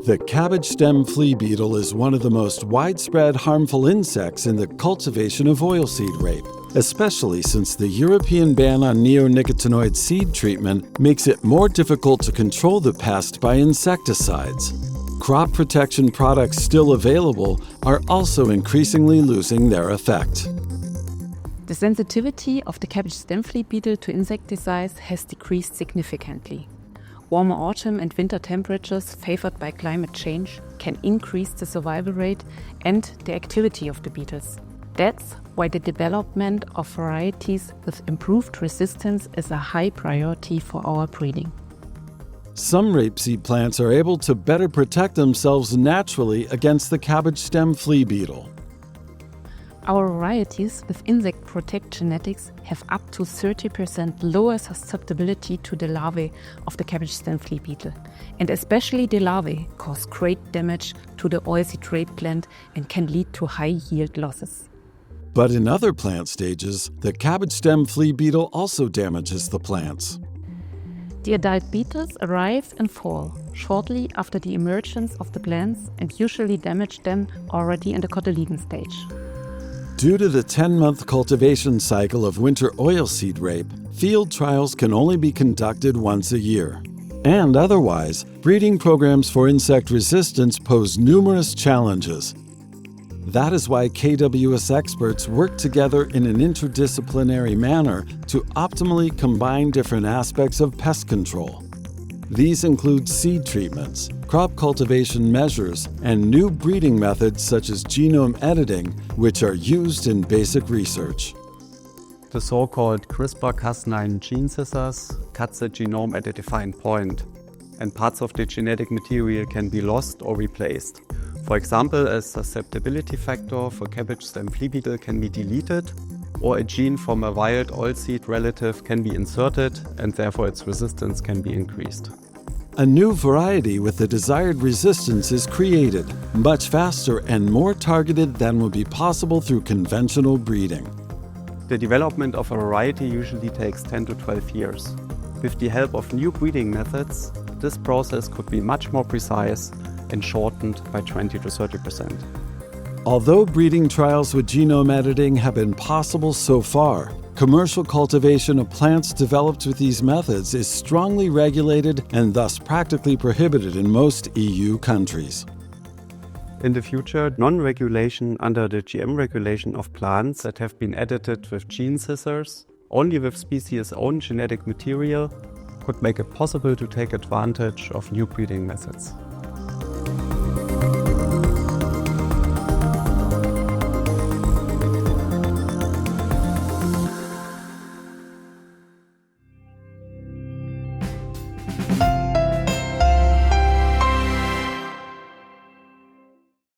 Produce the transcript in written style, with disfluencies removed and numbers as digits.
The cabbage stem flea beetle is one of the most widespread harmful insects in the cultivation of oilseed rape, especially since the European ban on neonicotinoid seed treatment makes it more difficult to control the pest by insecticides. Crop protection products still available are also increasingly losing their effect. The sensitivity of the cabbage stem flea beetle to insecticides has decreased significantly. Warmer autumn and winter temperatures favored by climate change can increase the survival rate and the activity of the beetles. That's why the development of varieties with improved resistance is a high priority for our breeding. Some rapeseed plants are able to better protect themselves naturally against the cabbage stem flea beetle. Our varieties with insect protect genetics have up to 30% lower susceptibility to the larvae of the cabbage stem flea beetle. And especially the larvae cause great damage to the oilseed rape gland and can lead to high yield losses. But in other plant stages, the cabbage stem flea beetle also damages the plants. The adult beetles arrive in fall, shortly after the emergence of the plants, and usually damage them already in the cotyledon stage. Due to the 10-month cultivation cycle of winter oilseed rape, field trials can only be conducted once a year. And otherwise, breeding programs for insect resistance pose numerous challenges. That is why KWS experts work together in an interdisciplinary manner to optimally combine different aspects of pest control. These include seed treatments, crop cultivation measures, and new breeding methods such as genome editing, which are used in basic research. The so-called CRISPR-Cas9 gene scissors cut the genome at a defined point, and parts of the genetic material can be lost or replaced. For example, a susceptibility factor for cabbage stem flea beetle can be deleted, or a gene from a wild oilseed relative can be inserted, and therefore its resistance can be increased. A new variety with the desired resistance is created, much faster and more targeted than would be possible through conventional breeding. The development of a variety usually takes 10 to 12 years. With the help of new breeding methods, this process could be much more precise and shortened by 20 to 30%. Although breeding trials with genome editing have been possible so far, commercial cultivation of plants developed with these methods is strongly regulated and thus practically prohibited in most EU countries. In the future, non-regulation under the GM regulation of plants that have been edited with gene scissors, only with species' own genetic material, could make it possible to take advantage of new breeding methods.